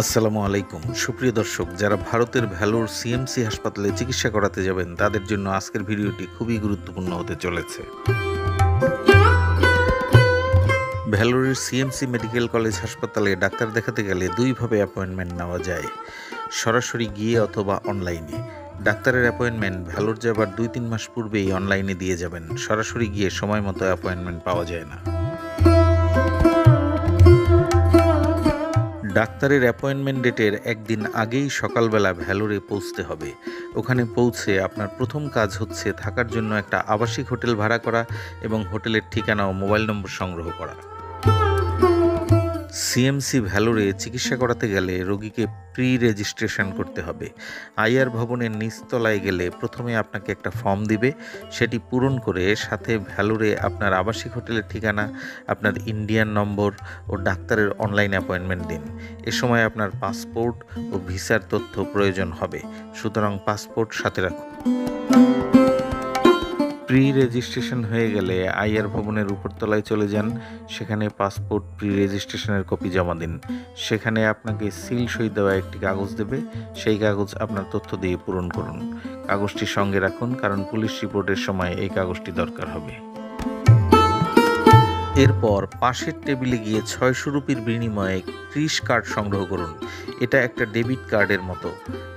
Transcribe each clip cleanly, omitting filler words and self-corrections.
আসসালামু আলাইকুম সুপ্রিয় দর্শক, যারা ভারতের ভ্যালোর সিএমসি হাসপাতালে চিকিৎসা করাতে যাবেন তাদের জন্য আজকের ভিডিওটি খুবই গুরুত্বপূর্ণ হতে চলেছে। ভ্যালোরের সিএমসি মেডিকেল কলেজ হাসপাতালে ডাক্তার দেখাতে গেলে দুইভাবে অ্যাপয়েন্টমেন্ট নেওয়া যায়, সরাসরি গিয়ে অথবা অনলাইনে। ডাক্তারের অ্যাপয়েন্টমেন্ট ভ্যালোর যাবার 2-3 মাস পূর্বেই অনলাইনে দিয়ে যাবেন, সরাসরি গিয়ে সময় মতো অ্যাপয়েন্টমেন্ট পাওয়া যায় না। ডাক্তারের অ্যাপয়েন্টমেন্ট ডেটের একদিন আগেই সকালবেলা ভ্যালোরে পৌঁছতে হবে। ওখানে পৌঁছে আপনার প্রথম কাজ হচ্ছে থাকার জন্য একটা আবাসিক হোটেল ভাড়া করা এবং হোটেলের ঠিকানা ও মোবাইল নম্বর সংগ্রহ করা। সিএমসি ভ্যালোরে চিকিৎসা করাতে গেলে রোগীকে প্রি রেজিস্ট্রেশন করতে হবে। আইআর ভবনের নিচতলায় গেলে প্রথমে আপনাকে একটা ফর্ম দিবে, সেটি পূরণ করে সাথে ভ্যালোরে আপনার আবাসিক হোটেলের ঠিকানা, আপনার ইন্ডিয়ান নম্বর ও ডাক্তারের অনলাইন অ্যাপয়েন্টমেন্ট দিন। এ সময় আপনার পাসপোর্ট ও ভিসার তথ্য প্রয়োজন হবে, সুতরাং পাসপোর্ট সাথে রাখুন। প্রি রেজিস্ট্রেশন হয়ে গেলে আইআর ভবনের উপরতলায় চলে যান, সেখানে পাসপোর্ট প্রি রেজিস্ট্রেশনের কপি জমা দিন। সেখানে আপনাকে সিল সই দেওয়া একটি কাগজ দেবে, সেই কাগজ আপনার তথ্য দিয়ে পূরণ করুন। কাগজটি সঙ্গে রাখুন, কারণ পুলিশ রিপোর্টের সময় এই কাগজটি দরকার হবে। এরপর পাশের টেবিলে গিয়ে 600 রুপির বিনিময়ে ক্রিশ কার্ড সংগ্রহ করুন। এটা একটা ডেবিট কার্ডের মতো।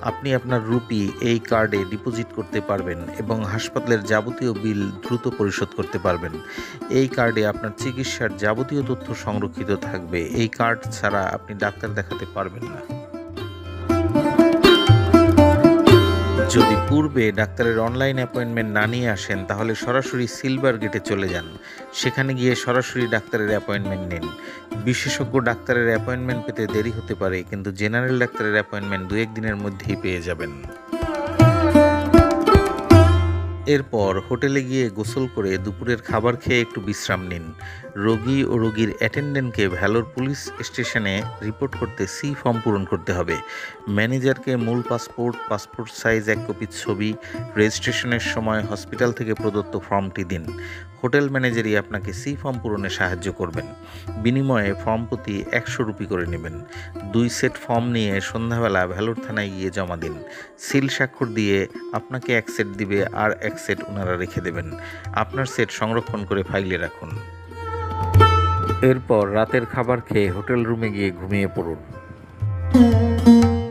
আপনি আপনার রুপি এই কার্ডে ডিপোজিট করতে পারবেন এবং হাসপাতালের যাবতীয় বিল দ্রুত পরিশোধ করতে পারবেন। এই কার্ডে আপনার চিকিৎসার যাবতীয় তথ্য সংরক্ষিত থাকবে। এই কার্ড ছাড়া আপনি ডাক্তার দেখাতে পারবেন না। যদি পূর্বে ডাক্তারের অনলাইন অ্যাপয়েন্টমেন্ট না নিয়ে আসেন তাহলে সরাসরি সিলভার গেটে চলে যান, সেখানে গিয়ে সরাসরি ডাক্তারের অ্যাপয়েন্টমেন্ট নিন। বিশেষজ্ঞ ডাক্তারের অ্যাপয়েন্টমেন্ট পেতে দেরি হতে পারে, কিন্তু জেনারেল ডাক্তারের অ্যাপয়েন্টমেন্ট 2-1 দিনের মধ্যেই পেয়ে যাবেন। এরপর হোটেলে গিয়ে গোসল করে দুপুরের খাবার খেয়ে একটু বিশ্রাম নিন। রোগী ও রোগীর অ্যাটেন্ডেন্টকে ভ্যালোর পুলিশ স্টেশনে রিপোর্ট করতে সি ফর্ম পূরণ করতে হবে। ম্যানেজারকে মূল পাসপোর্ট সাইজ 1 কপি ছবি, রেজিস্ট্রেশনের সময় হসপিটাল থেকে প্রদত্ত ফর্মটি দিন। হোটেল ম্যানেজারই আপনাকে সি ফর্ম পূরণে সাহায্য করবেন। বিনিময়ে ফর্ম প্রতি 100 রুপি করে নেবেন। 2 সেট ফর্ম নিয়ে সন্ধ্যাবেলা ভ্যালোর থানায় গিয়ে জমা দিন। সিল স্বাক্ষর দিয়ে আপনাকে 1 সেট দিবে, আর 1 সেট ওনারা রেখে দেবেন। আপনার সেট সংরক্ষণ করে ফাইলে রাখুন। এরপর রাতের খাবার খেয়ে হোটেল রুমে গিয়ে ঘুমিয়ে পড়ুন।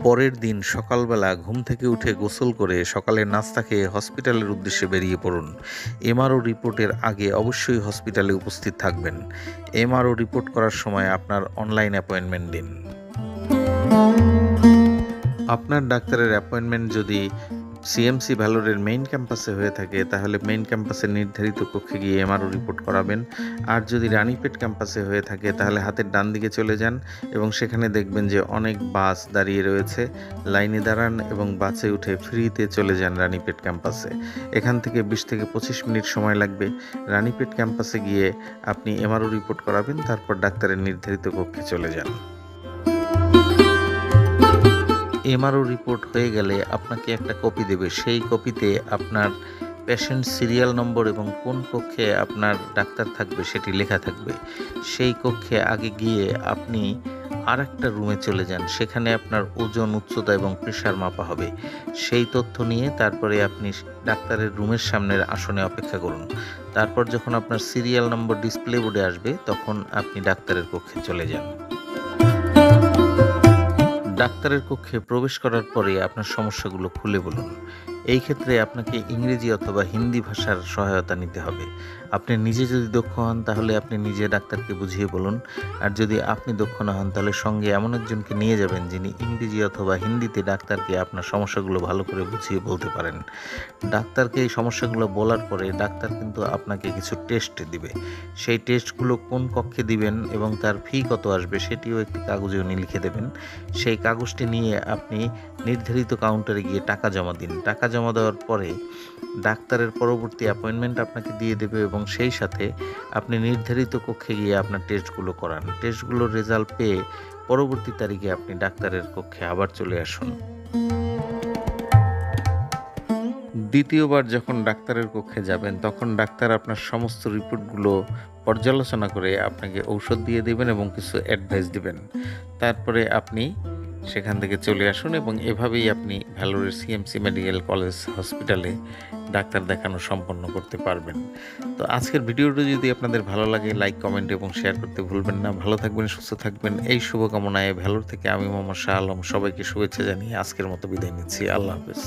পরের দিন সকালবেলা ঘুম থেকে উঠে গোসল করে সকালের নাস্তা খেয়ে হসপিটালের উদ্দেশ্যে বেরিয়ে পড়ুন। এমআরও রিপোর্টের আগে অবশ্যই হসপিটালে উপস্থিত থাকবেন। এমআরও রিপোর্ট করার সময় আপনার অনলাইন অ্যাপয়েন্টমেন্ট দিন। আপনার ডাক্তারের অ্যাপয়েন্টমেন্ট যদি সিএমসি ভ্যালোরের মেইন ক্যাম্পাসে হয়ে থাকে তাহলে মেইন ক্যাম্পাসের নির্ধারিত কক্ষে গিয়ে এমআরও রিপোর্ট করাবেন। আর যদি রানীপেট ক্যাম্পাসে হয়ে থাকে তাহলে হাতের ডান দিকে চলে যান এবং সেখানে দেখবেন যে অনেক বাস দাঁড়িয়ে রয়েছে। লাইনে দাঁড়ান এবং বাসে উঠে ফ্রিতে চলে যান রানীপেট ক্যাম্পাসে। এখান থেকে 20 থেকে 25 মিনিট সময় লাগবে। রানীপেট ক্যাম্পাসে গিয়ে আপনি এমআরও রিপোর্ট করাবেন, তারপর ডাক্তারের নির্ধারিত কক্ষে চলে যান। এমআরও রিপোর্ট হয়ে গেলে আপনাকে একটা কপি দেবে, সেই কপিতে আপনার পেশেন্ট সিরিয়াল নম্বর এবং কোন কক্ষে আপনার ডাক্তার থাকবে সেটি লেখা থাকবে। সেই কক্ষে আগে গিয়ে আপনি আর একটা রুমে চলে যান, সেখানে আপনার ওজন, উচ্চতা এবং প্রেশার মাপা হবে। সেই তথ্য নিয়ে তারপরে আপনি ডাক্তারের রুমের সামনের আসনে অপেক্ষা করুন। তারপর যখন আপনার সিরিয়াল নম্বর ডিসপ্লে বোর্ডে আসবে তখন আপনি ডাক্তারের কক্ষে চলে যান। ডাক্তারের কক্ষে প্রবেশ করার পরে আপনার সমস্যাগুলো খুলে বলুন। এই ক্ষেত্রে আপনাকে ইংরেজি অথবা হিন্দি ভাষার সহায়তা নিতে হবে। আপনি নিজে যদি দক্ষ হন তাহলে আপনি নিজে ডাক্তারকে বুঝিয়ে বলুন, আর যদি আপনি দক্ষ না হন তাহলে সঙ্গে এমন একজনকে নিয়ে যাবেন যিনি ইংরেজি অথবা হিন্দিতে ডাক্তারকে আপনার সমস্যাগুলো ভালো করে বুঝিয়ে বলতে পারেন। ডাক্তারকে এই সমস্যাগুলো বলার পরে ডাক্তার কিন্তু আপনাকে কিছু টেস্ট দিবে। সেই টেস্টগুলো কোন কক্ষে দিবেন এবং তার ফি কত আসবে সেটিও একটি কাগজে উনি লিখে দেবেন। সেই কাগজটি নিয়ে আপনি নির্ধারিত কাউন্টারে গিয়ে টাকা জমা দিন। টাকা জমা দেওয়ার পরে ডাক্তারের পরবর্তী অ্যাপয়েন্টমেন্ট আপনাকে দিয়ে দেবে এবং সেই সাথে আপনি নির্ধারিত কক্ষে গিয়ে আপনার টেস্টগুলো করান। টেস্টগুলোর রেজাল্ট পেয়ে পরবর্তী তারিখে আপনি ডাক্তারের কক্ষে আবার চলে আসুন। দ্বিতীয়বার যখন ডাক্তারের কক্ষে যাবেন তখন ডাক্তার আপনার সমস্ত রিপোর্টগুলো পর্যালোচনা করে আপনাকে ঔষধ দিয়ে দেবেন এবং কিছু অ্যাডভাইস দিবেন। তারপরে আপনি সেখান থেকে চলে আসুন এবং এভাবেই আপনি ভ্যালোরের সিএমসি মেডিকেল কলেজ হসপিটালে ডাক্তার দেখানো সম্পন্ন করতে পারবেন। তো আজকের ভিডিওটি যদি আপনাদের ভালো লাগে লাইক, কমেন্ট এবং শেয়ার করতে ভুলবেন না। ভালো থাকবেন, সুস্থ থাকবেন এই শুভকামনায় ভ্যালোর থেকে আমি মোহাম্মদ শাহ আলম সবাইকে শুভেচ্ছা জানিয়ে আজকের মতো বিদায় নিচ্ছি। আল্লাহ হাফেজ।